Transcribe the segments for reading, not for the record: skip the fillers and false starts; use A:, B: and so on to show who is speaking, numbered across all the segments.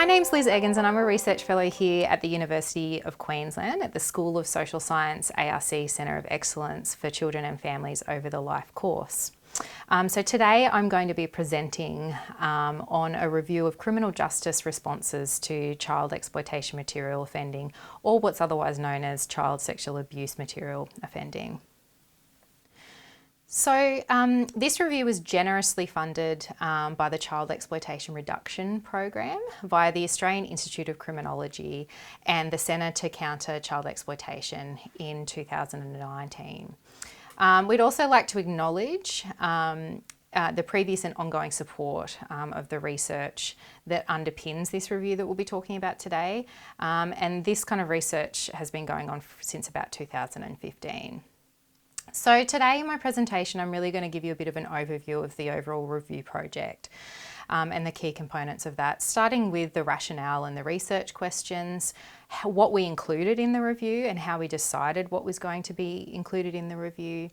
A: My name's Liz Eggins and I'm a research fellow here at the University of Queensland at the School of Social Science ARC Centre of Excellence for Children and Families over the Life course. So today I'm going to be presenting on a review of criminal justice responses to child exploitation material offending, or what's otherwise known as child sexual abuse material offending. So this review was generously funded by the Child Exploitation Reduction Program via the Australian Institute of Criminology and the Centre to Counter Child Exploitation in 2019. We'd also like to acknowledge the previous and ongoing support of the research that underpins this review that we'll be talking about today. And this kind of research has been going on since about 2015. So today in my presentation, I'm really going to give you a bit of an overview of the overall review project and the key components of that, starting with the rationale and the research questions, what we included in the review and how we decided what was going to be included in the review,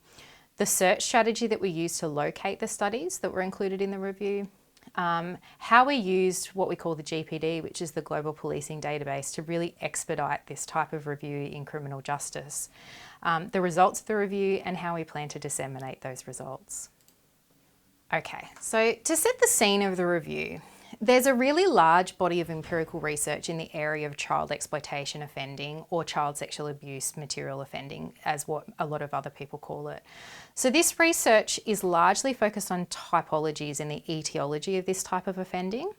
A: the search strategy that we used to locate the studies that were included in the review, how we used what we call the GPD, which is the Global Policing Database, to really expedite this type of review in criminal justice, the results of the review and how we plan to disseminate those results. Okay, so to set the scene of the review, there's a really large body of empirical research in the area of child exploitation offending, or child sexual abuse material offending, as what a lot of other people call it. So this research is largely focused on typologies and the etiology of this type of offending.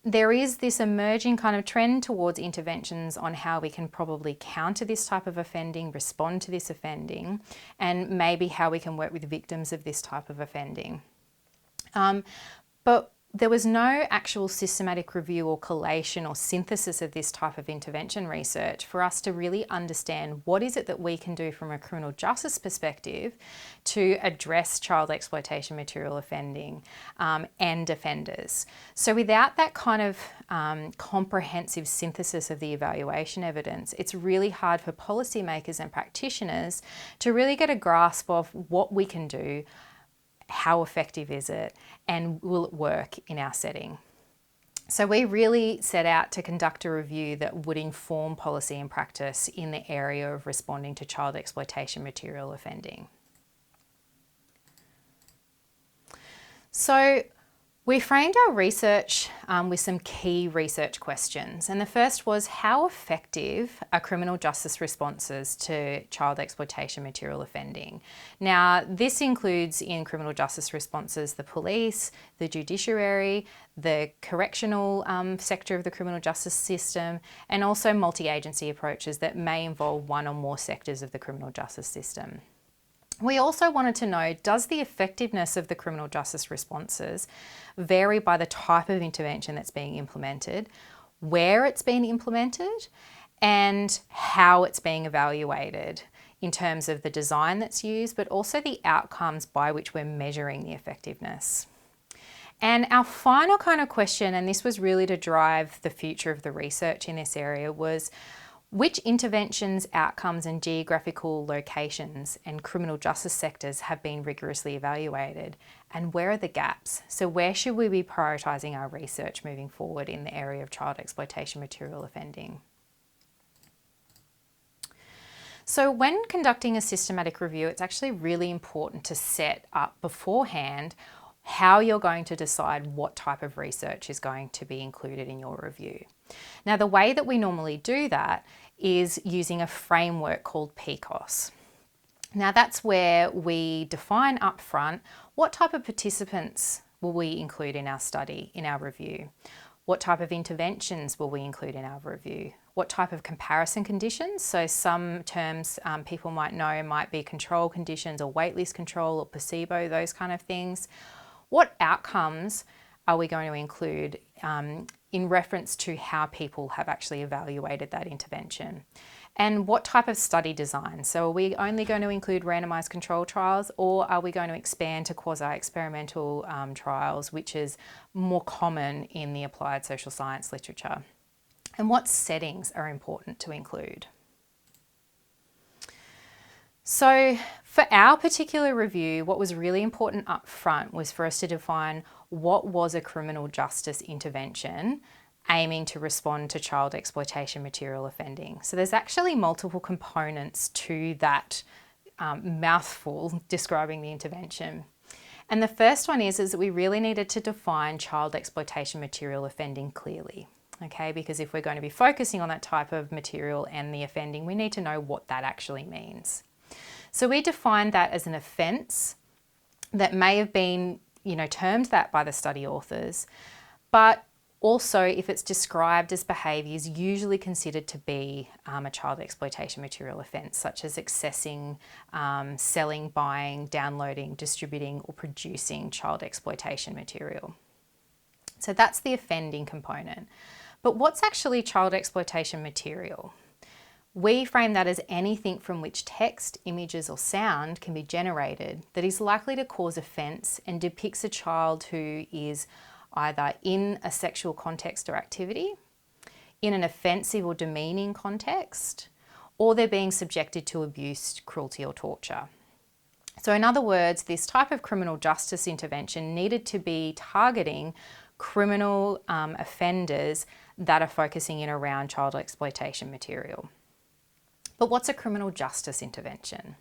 A: There is this emerging kind of trend towards interventions on how we can probably counter this type of offending, respond to this offending, and maybe how we can work with victims of this type of offending. But there was no actual systematic review or collation or synthesis of this type of intervention research for us to really understand what is it that we can do from a criminal justice perspective to address child exploitation material offending and offenders. So without that kind of comprehensive synthesis of the evaluation evidence, it's really hard for policymakers and practitioners to really get a grasp of what we can do, how effective is it, and will it work in our setting? So we really set out to conduct a review that would inform policy and practice in the area of responding to child exploitation material offending. So we framed our research with some key research questions. And the first was, how effective are criminal justice responses to child exploitation material offending? Now, this includes in criminal justice responses the police, the judiciary, the correctional sector of the criminal justice system, and also multi-agency approaches that may involve one or more sectors of the criminal justice system. We also wanted to know, does the effectiveness of the criminal justice responses vary by the type of intervention that's being implemented, where it's being implemented, and how it's being evaluated in terms of the design that's used, but also the outcomes by which we're measuring the effectiveness. And our final kind of question, and this was really to drive the future of the research in this area, was which interventions, outcomes and geographical locations and criminal justice sectors have been rigorously evaluated, and where are the gaps? So where should we be prioritising our research moving forward in the area of child exploitation material offending? So when conducting a systematic review, it's actually really important to set up beforehand how you're going to decide what type of research is going to be included in your review. Now, the way that we normally do that is using a framework called PCOS. Now, that's where we define upfront what type of participants will we include in our study, in our review, what type of interventions will we include in our review, what type of comparison conditions, so some terms people might know might be control conditions or waitlist control or placebo, those kind of things. What outcomes are we going to include in reference to how people have actually evaluated that intervention? And what type of study design? So are we only going to include randomised control trials, or are we going to expand to quasi-experimental trials, which is more common in the applied social science literature? And what settings are important to include? So for our particular review, what was really important up front was for us to define what was a criminal justice intervention aiming to respond to child exploitation material offending. So there's actually multiple components to that mouthful describing the intervention. And the first one is that we really needed to define child exploitation material offending clearly. Okay, because if we're going to be focusing on that type of material and the offending, we need to know what that actually means. So we defined that as an offence that may have been, termed that by the study authors, but also if it's described as behaviours usually considered to be a child exploitation material offence, such as accessing, selling, buying, downloading, distributing or producing child exploitation material. So that's the offending component. But what's actually child exploitation material? We frame that as anything from which text, images or sound can be generated that is likely to cause offence and depicts a child who is either in a sexual context or activity, in an offensive or demeaning context, or they're being subjected to abuse, cruelty or torture. So in other words, this type of criminal justice intervention needed to be targeting criminal offenders that are focusing in around child exploitation material. But what's a criminal justice intervention?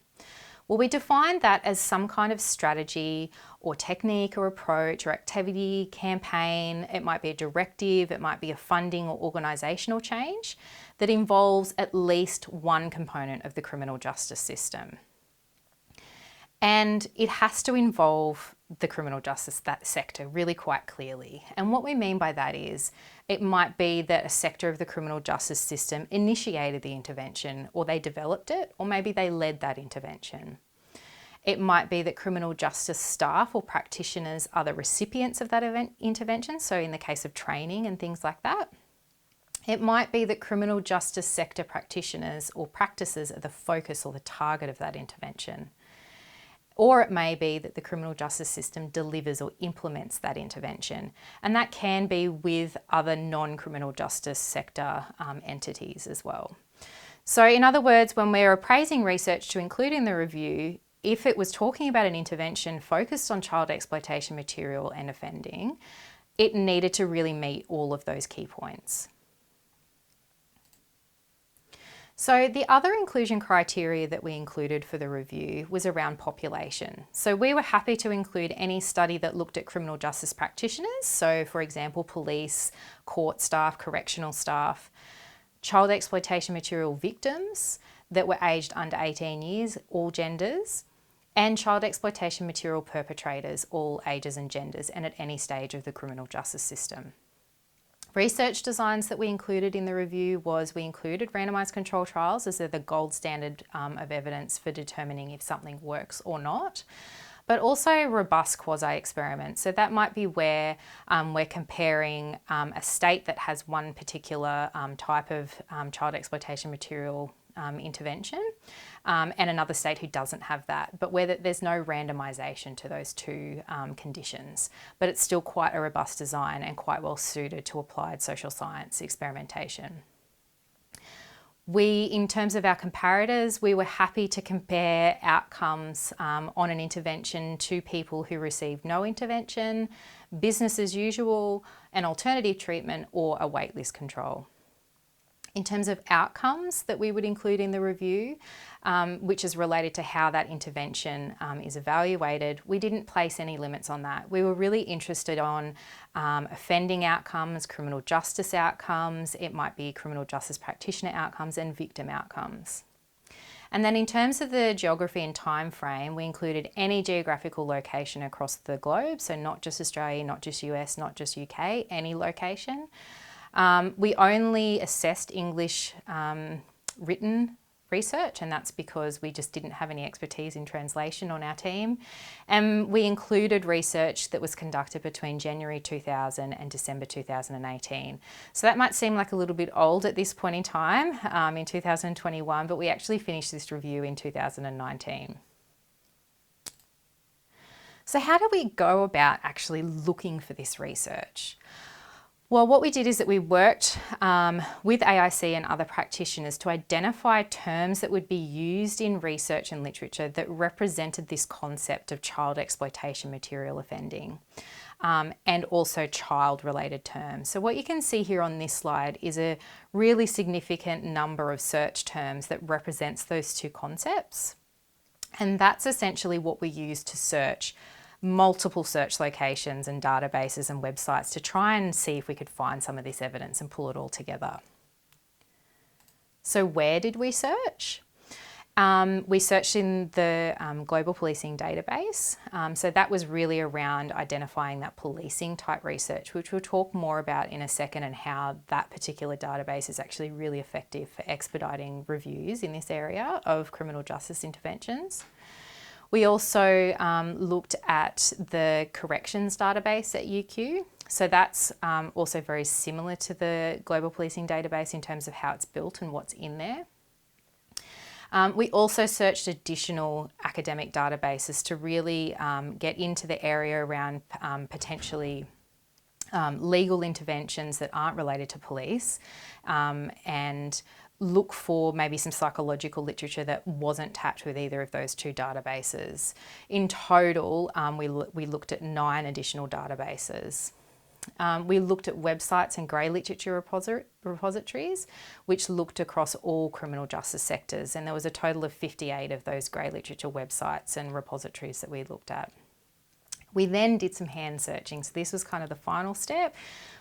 A: Well, we define that as some kind of strategy or technique or approach or activity, campaign. It might be a directive, it might be a funding or organisational change that involves at least one component of the criminal justice system. And it has to involve the criminal justice sector really quite clearly. And what we mean by that is it might be that a sector of the criminal justice system initiated the intervention, or they developed it, or maybe they led that intervention. It might be that criminal justice staff or practitioners are the recipients of that intervention, so in the case of training and things like that. It might be that criminal justice sector practitioners or practices are the focus or the target of that intervention. Or it may be that the criminal justice system delivers or implements that intervention. And that can be with other non-criminal justice sector entities as well. So in other words, when we're appraising research to include in the review, if it was talking about an intervention focused on child exploitation material and offending, it needed to really meet all of those key points. So the other inclusion criteria that we included for the review was around population. So we were happy to include any study that looked at criminal justice practitioners. So for example, police, court staff, correctional staff, child exploitation material victims that were aged under 18 years, all genders, and child exploitation material perpetrators, all ages and genders, and at any stage of the criminal justice system. Research designs that we included in the review was we included randomised control trials as they're the gold standard of evidence for determining if something works or not, but also robust quasi-experiments. So that might be where we're comparing a state that has one particular type of child exploitation material intervention and another state who doesn't have that, but where there's no randomisation to those two conditions. But it's still quite a robust design and quite well suited to applied social science experimentation. In terms of our comparators, we were happy to compare outcomes on an intervention to people who received no intervention, business as usual, an alternative treatment, or a waitlist control. In terms of outcomes that we would include in the review, which is related to how that intervention is evaluated, we didn't place any limits on that. We were really interested on offending outcomes, criminal justice outcomes, it might be criminal justice practitioner outcomes and victim outcomes. And then in terms of the geography and time frame, we included any geographical location across the globe, so not just Australia, not just US, not just UK, any location. We only assessed English written research, and that's because we just didn't have any expertise in translation on our team. And we included research that was conducted between January 2000 and December 2018. So that might seem like a little bit old at this point in time, in 2021, but we actually finished this review in 2019. So how do we go about actually looking for this research? Well, what we did is that we worked with AIC and other practitioners to identify terms that would be used in research and literature that represented this concept of child exploitation material offending. and also child-related terms. So what you can see here on this slide is a really significant number of search terms that represents those two concepts. And that's essentially what we use to search multiple search locations and databases and websites to try and see if we could find some of this evidence and pull it all together. So where did we search? We searched in the Global Policing Database. So that was really around identifying that policing type research, which we'll talk more about in a second, and how that particular database is actually really effective for expediting reviews in this area of criminal justice interventions. We also looked at the corrections database at UQ. So that's also very similar to the Global Policing Database in terms of how it's built and what's in there. We also searched additional academic databases to really get into the area around potentially legal interventions that aren't related to police, and look for maybe some psychological literature that wasn't tapped with either of those two databases. In total, we looked at 9 additional databases. We looked at websites and grey literature repositories, which looked across all criminal justice sectors, and there was a total of 58 of those grey literature websites and repositories that we looked at. We then did some hand searching, so this was kind of the final step,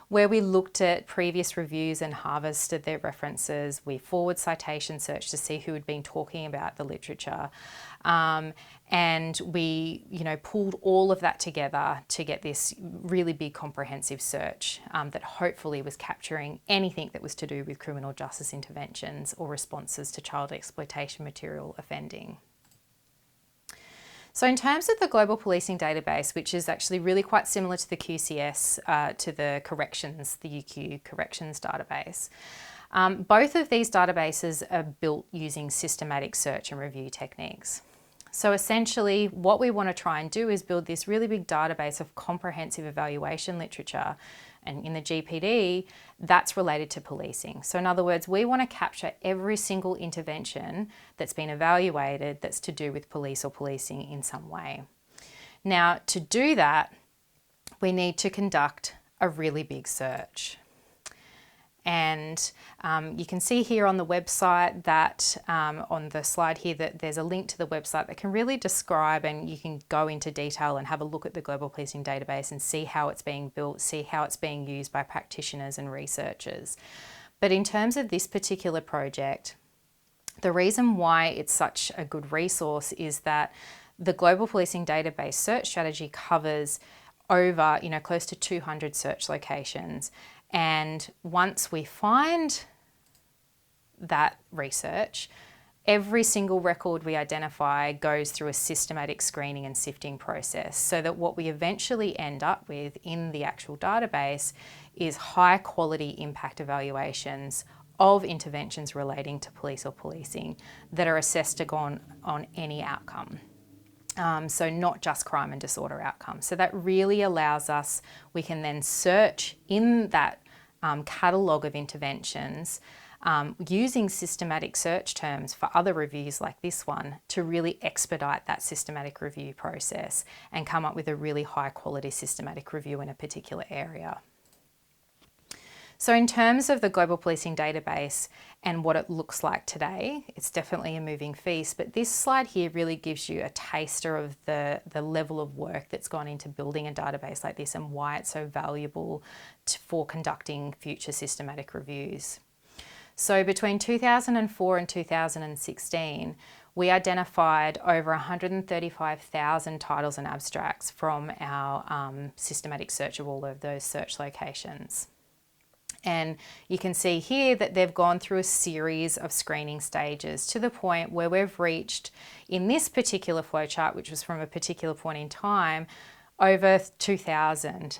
A: where we looked at previous reviews and harvested their references. We forward citation searched to see who had been talking about the literature. And we, pulled all of that together to get this really big comprehensive search that hopefully was capturing anything that was to do with criminal justice interventions or responses to child exploitation material offending. So in terms of the Global Policing Database, which is actually really quite similar to the QCS, to the corrections, the UQ corrections database, both of these databases are built using systematic search and review techniques. So essentially what we want to try and do is build this really big database of comprehensive evaluation literature, and in the GPD, that's related to policing. So in other words, we want to capture every single intervention that's been evaluated that's to do with police or policing in some way. Now, to do that, we need to conduct a really big search. And you can see here on the website that, on the slide here, that there's a link to the website that can really describe, and you can go into detail and have a look at the Global Policing Database and see how it's being built, see how it's being used by practitioners and researchers. But in terms of this particular project, the reason why it's such a good resource is that the Global Policing Database search strategy covers over, close to 200 search locations. And once we find that research, every single record we identify goes through a systematic screening and sifting process, so that what we eventually end up with in the actual database is high quality impact evaluations of interventions relating to police or policing that are assessed to go on any outcome. So not just crime and disorder outcomes. So that really allows us, we can then search in that catalogue of interventions using systematic search terms for other reviews like this one to really expedite that systematic review process and come up with a really high quality systematic review in a particular area. So in terms of the Global Policing Database and what it looks like today, it's definitely a moving feast, but this slide here really gives you a taster of the level of work that's gone into building a database like this and why it's so valuable for conducting future systematic reviews. So between 2004 and 2016, we identified over 135,000 titles and abstracts from our systematic search of all of those search locations. And you can see here that they've gone through a series of screening stages to the point where we've reached, in this particular flowchart, which was from a particular point in time, over 2,000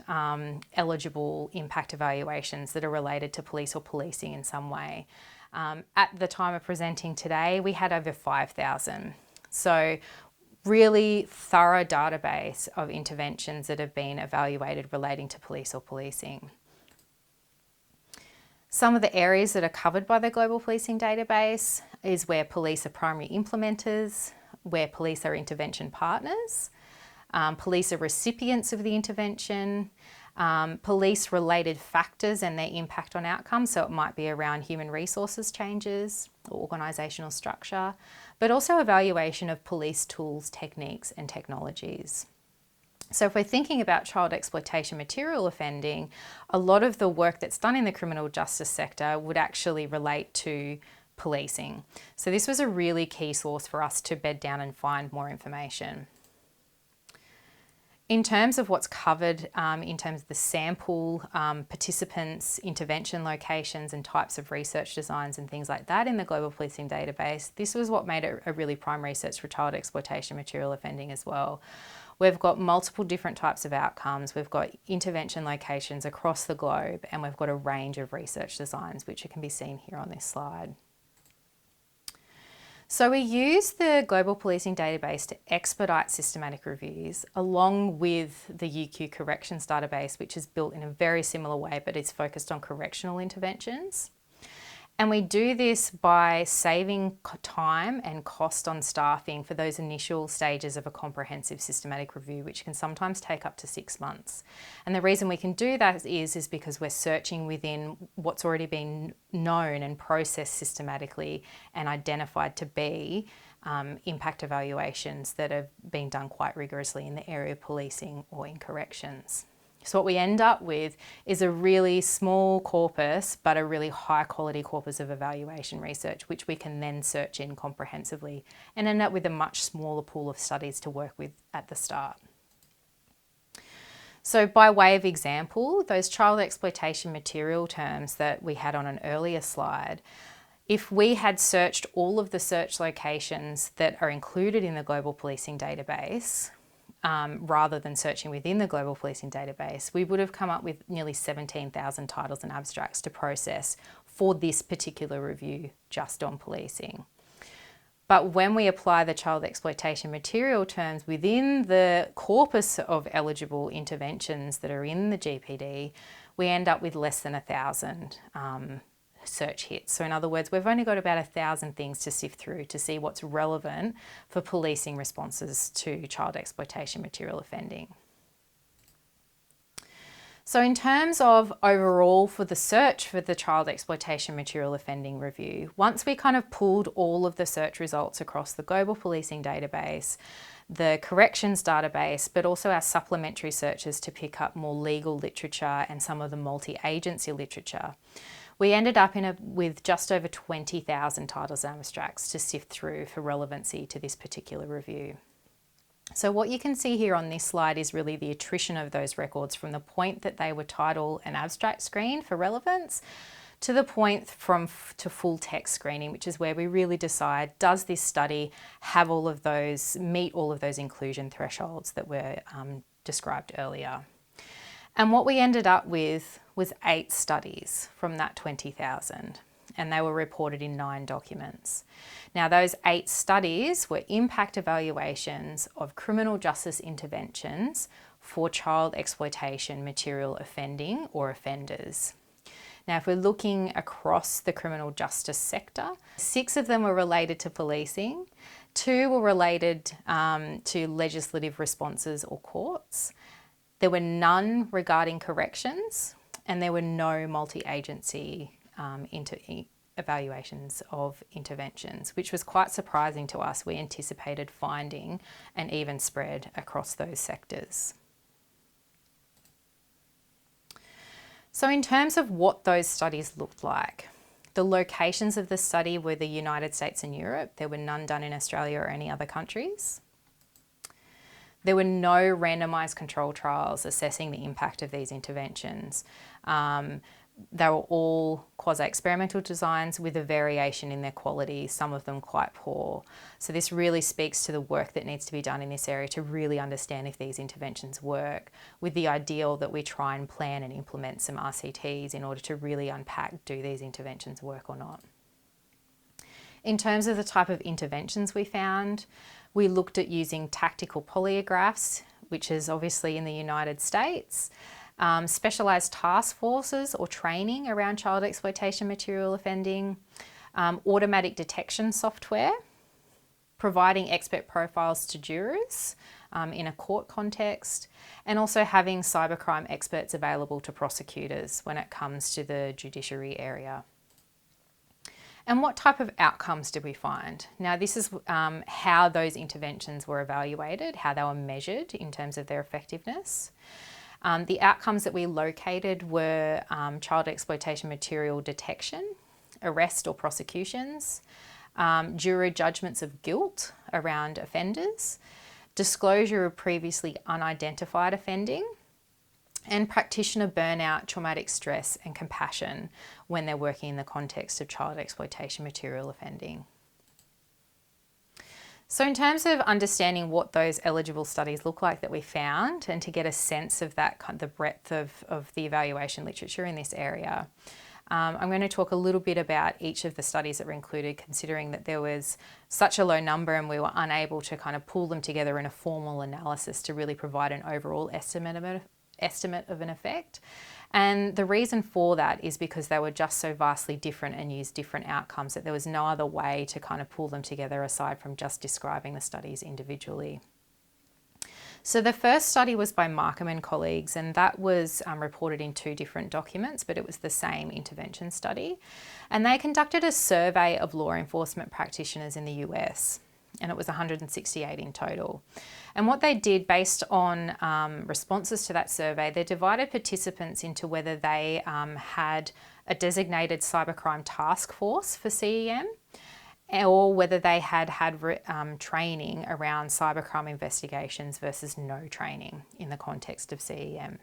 A: eligible impact evaluations that are related to police or policing in some way. At the time of presenting today, we had over 5,000. So really thorough database of interventions that have been evaluated relating to police or policing. Some of the areas that are covered by the Global Policing Database is where police are primary implementers, where police are intervention partners, Police are recipients of the intervention. Police-related factors and their impact on outcomes, so it might be around human resources changes or organisational structure, but also evaluation of police tools, techniques and technologies. So if we're thinking about child exploitation material offending, a lot of the work that's done in the criminal justice sector would actually relate to policing. So this was a really key source for us to bed down and find more information. In terms of what's covered in terms of the sample, participants, intervention locations and types of research designs and things like that in the Global Policing Database, this was what made it a really prime research for child exploitation material offending as well. We've got multiple different types of outcomes, we've got intervention locations across the globe, and we've got a range of research designs which can be seen here on this slide. So we use the Global Policing Database to expedite systematic reviews along with the UQ Corrections Database, which is built in a very similar way but is focused on correctional interventions. And we do this by saving time and cost on staffing for those initial stages of a comprehensive systematic review, which can sometimes take up to 6 months. And the reason we can do that is because we're searching within what's already been known and processed systematically and identified to be impact evaluations that have been done quite rigorously in the area of policing or in corrections. So what we end up with is a really small corpus, but a really high quality corpus of evaluation research, which we can then search in comprehensively and end up with a much smaller pool of studies to work with at the start. So by way of example, those child exploitation material terms that we had on an earlier slide, if we had searched all of the search locations that are included in the Global Policing Database, rather than searching within the Global Policing Database, we would have come up with nearly 17,000 titles and abstracts to process for this particular review just on policing. But when we apply the child exploitation material terms within the corpus of eligible interventions that are in the GPD, we end up with less than 1,000 search hits. So in other words, we've only got about 1,000 things to sift through to see what's relevant for policing responses to child exploitation material offending. So in terms of overall for the search for the child exploitation material offending review, once we kind of pulled all of the search results across the Global Policing Database, the corrections database, but also our supplementary searches to pick up more legal literature and some of the multi-agency literature, we ended up with just over 20,000 titles and abstracts to sift through for relevancy to this particular review. So what you can see here on this slide is really the attrition of those records from the point that they were title and abstract screened for relevance to the point to full text screening, which is where we really decide, does this study have all of those, meet all of those inclusion thresholds that were described earlier. And what we ended up with was 8 studies from that 20,000, and they were reported in 9 documents. Now, those 8 studies were impact evaluations of criminal justice interventions for child exploitation material offending or offenders. Now, if we're looking across the criminal justice sector, 6 of them were related to policing, 2 were related to legislative responses or courts. There were none regarding corrections, and there were no multi-agency evaluations of interventions, which was quite surprising to us. We anticipated finding an even spread across those sectors. So in terms of what those studies looked like, the locations of the study were the United States and Europe. There were none done in Australia or any other countries. There were no randomised control trials assessing the impact of these interventions. They were all quasi-experimental designs with a variation in their quality, some of them quite poor. So this really speaks to the work that needs to be done in this area to really understand if these interventions work, with the ideal that we try and plan and implement some RCTs in order to really unpack, do these interventions work or not. In terms of the type of interventions we found, we looked at using tactical polygraphs, which is obviously in the United States, specialised task forces or training around child exploitation material offending, automatic detection software, providing expert profiles to jurors in a court context, and also having cybercrime experts available to prosecutors when it comes to the judiciary area. And what type of outcomes did we find? Now, this is how those interventions were evaluated, how they were measured in terms of their effectiveness. The outcomes that we located were child exploitation material detection, arrest or prosecutions, jury judgments of guilt around offenders, disclosure of previously unidentified offending, and practitioner burnout, traumatic stress and compassion when they're working in the context of child exploitation material offending. So in terms of understanding what those eligible studies look like that we found, and to get a sense of that the breadth of the evaluation literature in this area, I'm going to talk a little bit about each of the studies that were included, considering that there was such a low number and we were unable to kind of pull them together in a formal analysis to really provide an overall estimate of an effect. And the reason for that is because they were just so vastly different and used different outcomes that there was no other way to kind of pull them together aside from just describing the studies individually. So the first study was by Markham and colleagues, and that was reported in 2 different documents, but it was the same intervention study. And they conducted a survey of law enforcement practitioners in the US, and it was 168 in total. And what they did based on responses to that survey, they divided participants into whether they had a designated cybercrime task force for CEM, or whether they had training around cybercrime investigations versus no training in the context of CEM.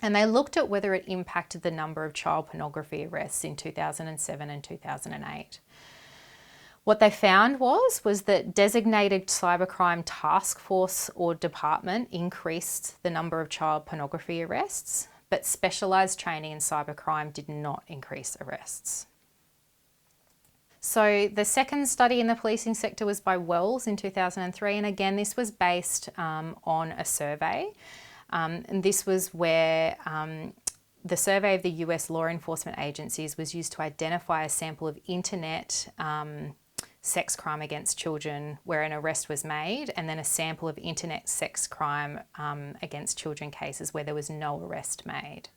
A: And they looked at whether it impacted the number of child pornography arrests in 2007 and 2008. What they found was that designated cybercrime task force or department increased the number of child pornography arrests, but specialised training in cybercrime did not increase arrests. So the second study in the policing sector was by Wells in 2003, and again this was based on a survey. And this was where the survey of the US law enforcement agencies was used to identify a sample of internet sex crime against children where an arrest was made, and then a sample of internet sex crime against children cases where there was no arrest made.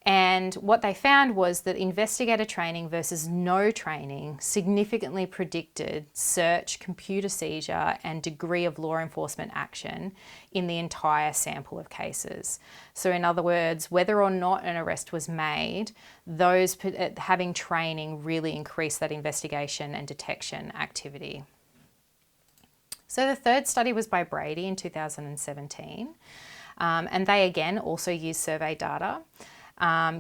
A: And what they found was that investigator training versus no training significantly predicted search, computer seizure, and degree of law enforcement action in the entire sample of cases. So in other words, whether or not an arrest was made, those having training really increased that investigation and detection activity. So the third study was by Brady in 2017, and they again also used survey data.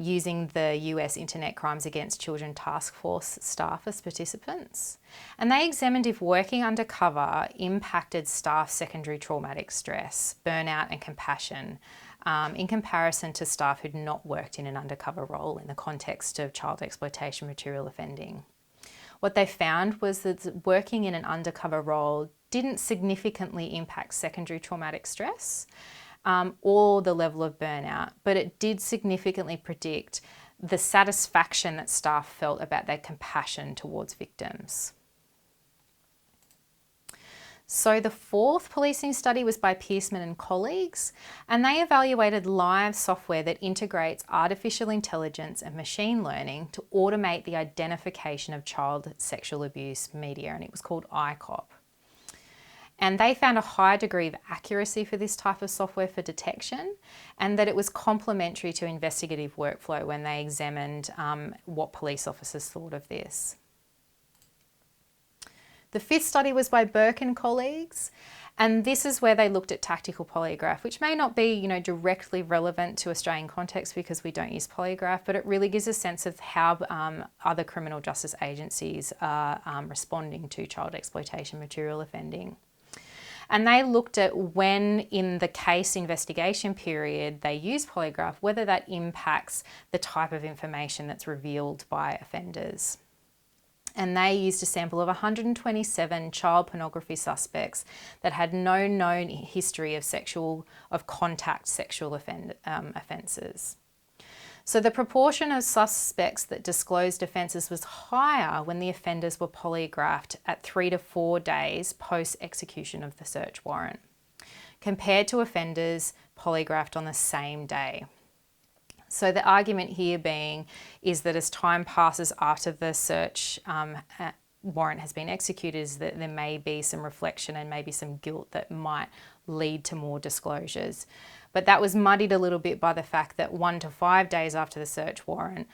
A: Using the US Internet Crimes Against Children Task Force staff as participants. And they examined if working undercover impacted staff secondary traumatic stress, burnout and compassion in comparison to staff who'd not worked in an undercover role in the context of child exploitation material offending. What they found was that working in an undercover role didn't significantly impact secondary traumatic stress, or the level of burnout, but it did significantly predict the satisfaction that staff felt about their compassion towards victims. So the fourth policing study was by Pearson and colleagues, and they evaluated live software that integrates artificial intelligence and machine learning to automate the identification of child sexual abuse media, and it was called ICOP. And they found a high degree of accuracy for this type of software for detection, and that it was complementary to investigative workflow when they examined what police officers thought of this. The fifth study was by Burke and colleagues, and this is where they looked at tactical polygraph, which may not be, directly relevant to Australian context because we don't use polygraph, but it really gives a sense of how other criminal justice agencies are responding to child exploitation material offending. And they looked at when in the case investigation period they use polygraph, whether that impacts the type of information that's revealed by offenders. And they used a sample of 127 child pornography suspects that had no known history of contact sexual offences. So the proportion of suspects that disclosed offences was higher when the offenders were polygraphed at 3 to 4 days post-execution of the search warrant. compared to offenders polygraphed on the same day. So the argument here being is that as time passes after the search warrant has been executed, is that there may be some reflection and maybe some guilt that might lead to more disclosures. But that was muddied a little bit by the fact that 1 to 5 days after the search warrant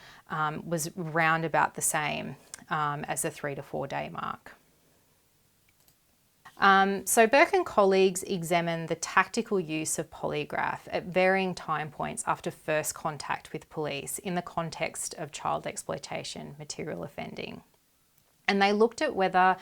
A: was round about the same as the 3 to 4 day mark. So Burke and colleagues examined the tactical use of polygraph at varying time points after first contact with police in the context of child exploitation material offending. And they looked at whether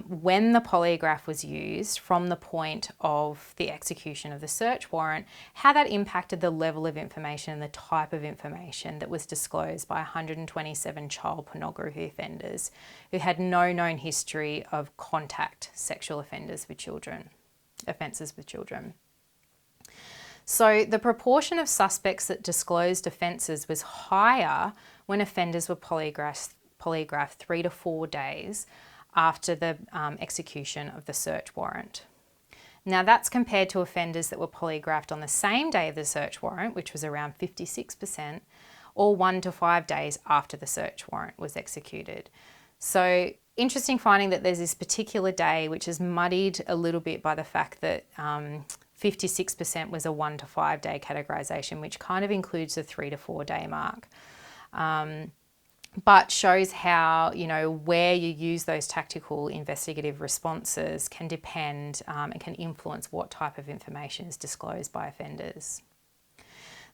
A: when the polygraph was used from the point of the execution of the search warrant, how that impacted the level of information and the type of information that was disclosed by 127 child pornography offenders who had no known history of contact sexual offences with children. So the proportion of suspects that disclosed offences was higher when offenders were polygraphed 3 to 4 days after the execution of the search warrant. Now that's compared to offenders that were polygraphed on the same day of the search warrant, which was around 56%, or 1 to 5 days after the search warrant was executed. So interesting finding that there's this particular day which is muddied a little bit by the fact that 56% was a 1 to 5 day categorisation, which kind of includes the 3 to 4 day mark. But shows how, where you use those tactical investigative responses can depend and can influence what type of information is disclosed by offenders.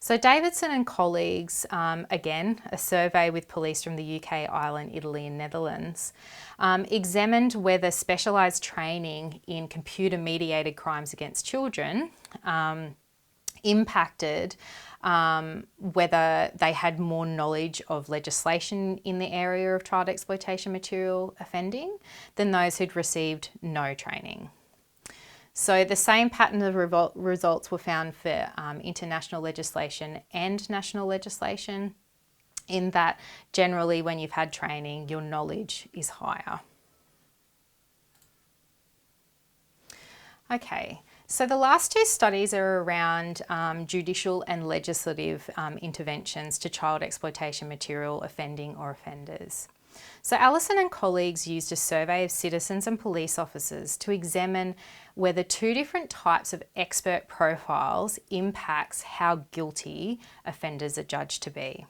A: So Davidson and colleagues, again, a survey with police from the UK, Ireland, Italy and Netherlands, examined whether specialised training in computer-mediated crimes against children impacted whether they had more knowledge of legislation in the area of child exploitation material offending than those who'd received no training. So the same pattern of results were found for international legislation and national legislation, in that generally when you've had training, your knowledge is higher. Okay. So the last two studies are around judicial and legislative interventions to child exploitation material offending or offenders. So Alison and colleagues used a survey of citizens and police officers to examine whether two different types of expert profiles impacts how guilty offenders are judged to be.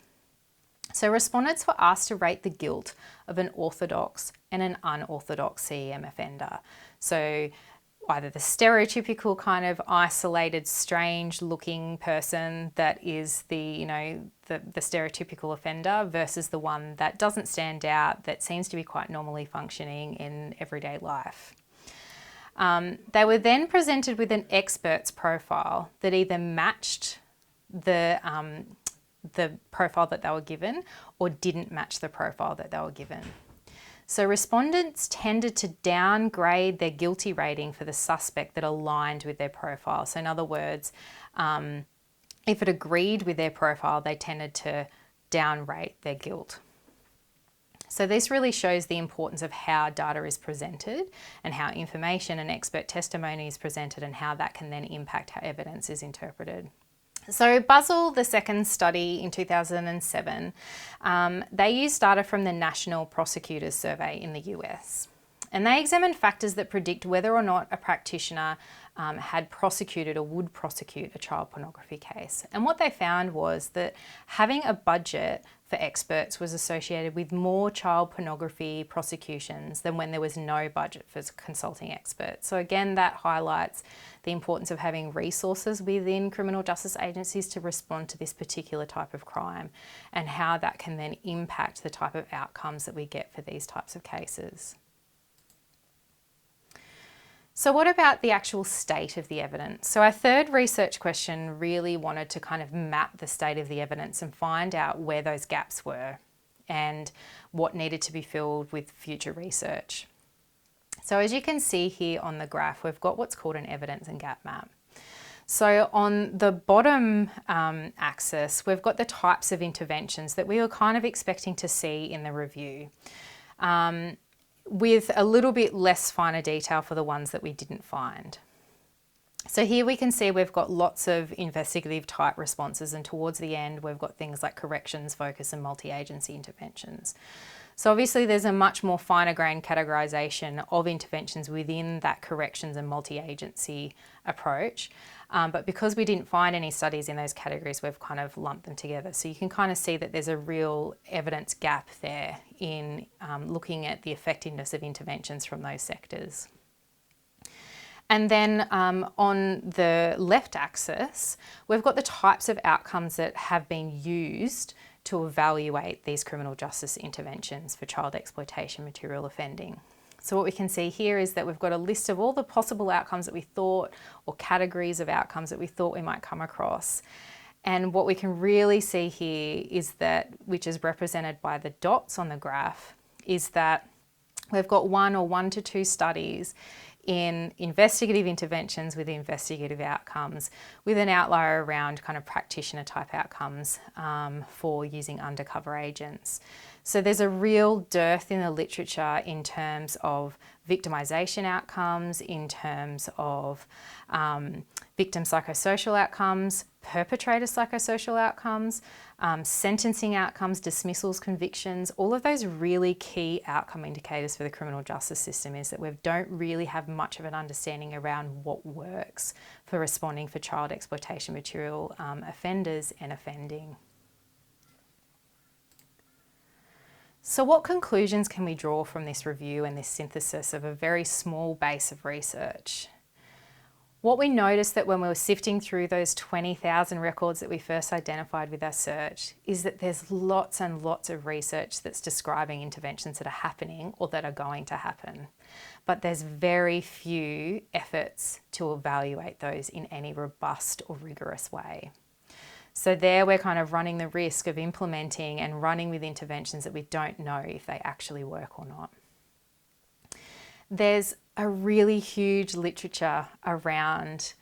A: So respondents were asked to rate the guilt of an orthodox and an unorthodox CEM offender. So either the stereotypical kind of isolated, strange looking person that is the stereotypical offender versus the one that doesn't stand out, that seems to be quite normally functioning in everyday life. They were then presented with an expert's profile that either matched the profile that they were given or didn't match the profile that they were given. So respondents tended to downgrade their guilty rating for the suspect that aligned with their profile. So in other words, if it agreed with their profile, they tended to downrate their guilt. So this really shows the importance of how data is presented and how information and expert testimony is presented and how that can then impact how evidence is interpreted. So Buzzell, the second study in 2007, they used data from the National Prosecutors Survey in the US. And they examined factors that predict whether or not a practitioner had prosecuted or would prosecute a child pornography case. And what they found was that having a budget for experts was associated with more child pornography prosecutions than when there was no budget for consulting experts. So again, that highlights the importance of having resources within criminal justice agencies to respond to this particular type of crime and how that can then impact the type of outcomes that we get for these types of cases. So what about the actual state of the evidence? So our third research question really wanted to kind of map the state of the evidence and find out where those gaps were and what needed to be filled with future research. So as you can see here on the graph, we've got what's called an evidence and gap map. So on the bottom axis, we've got the types of interventions that we were kind of expecting to see in the review, with a little bit less finer detail for the ones that we didn't find. So here we can see we've got lots of investigative type responses, and towards the end we've got things like corrections, focus and multi-agency interventions. So obviously there's a much more finer grained categorisation of interventions within that corrections and multi-agency approach. But because we didn't find any studies in those categories, we've kind of lumped them together. So you can kind of see that there's a real evidence gap there in looking at the effectiveness of interventions from those sectors. And then on the left axis, we've got the types of outcomes that have been used to evaluate these criminal justice interventions for child exploitation material offending. So what we can see here is that we've got a list of all the possible outcomes that we thought, or categories of outcomes that we thought we might come across. And what we can really see here is that, which is represented by the dots on the graph, is that we've got 1 to 2 studies in investigative interventions with investigative outcomes, with an outlier around kind of practitioner type outcomes for using undercover agents. So there's a real dearth in the literature in terms of victimisation outcomes, in terms of victim psychosocial outcomes, perpetrator psychosocial outcomes, sentencing outcomes, dismissals, convictions. All of those really key outcome indicators for the criminal justice system is that we don't really have much of an understanding around what works for responding for child exploitation material offenders and offending. So what conclusions can we draw from this review and this synthesis of a very small base of research? What we noticed that when we were sifting through those 20,000 records that we first identified with our search is that there's lots and lots of research that's describing interventions that are happening or that are going to happen. But there's very few efforts to evaluate those in any robust or rigorous way. So there we're kind of running the risk of implementing and running with interventions that we don't know if they actually work or not. There's a really huge literature around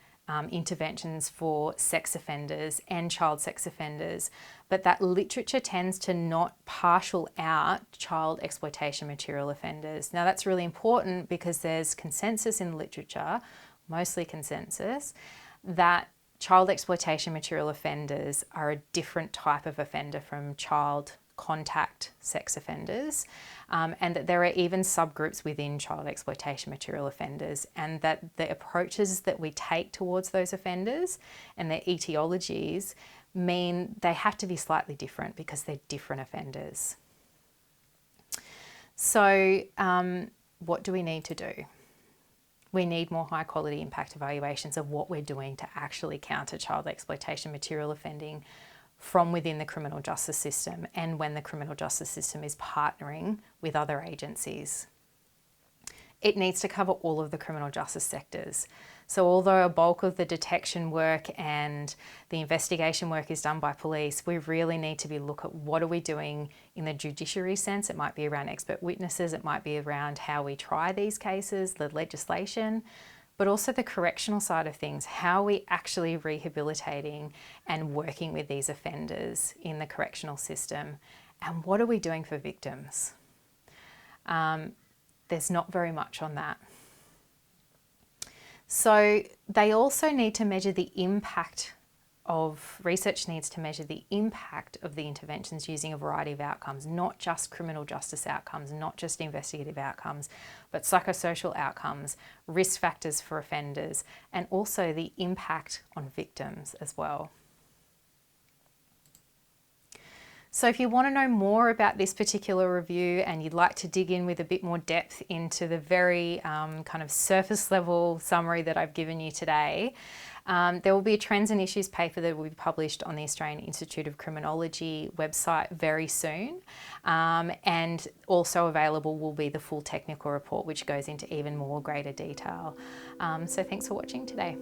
A: interventions for sex offenders and child sex offenders, but that literature tends to not partial out child exploitation material offenders. Now that's really important because there's consensus in the literature, mostly consensus, that child exploitation material offenders are a different type of offender from child contact sex offenders, and that there are even subgroups within child exploitation material offenders, and that the approaches that we take towards those offenders and their etiologies mean they have to be slightly different because they're different offenders. So what do we need to do? We need more high quality impact evaluations of what we're doing to actually counter child exploitation material offending from within the criminal justice system and when the criminal justice system is partnering with other agencies. It needs to cover all of the criminal justice sectors. So although a bulk of the detection work and the investigation work is done by police, we really need to look at what are we doing in the judiciary sense. It might be around expert witnesses, it might be around how we try these cases, the legislation, but also the correctional side of things. How are we actually rehabilitating and working with these offenders in the correctional system? And what are we doing for victims? There's not very much on that. So they also need to measure the impact of, research needs to measure the impact of the interventions using a variety of outcomes, not just criminal justice outcomes, not just investigative outcomes, but psychosocial outcomes, risk factors for offenders, and also the impact on victims as well. So if you want to know more about this particular review and you'd like to dig in with a bit more depth into the very kind of surface level summary that I've given you today, there will be a Trends and Issues paper that will be published on the Australian Institute of Criminology website very soon. And also available will be the full technical report, which goes into even more greater detail. So thanks for watching today.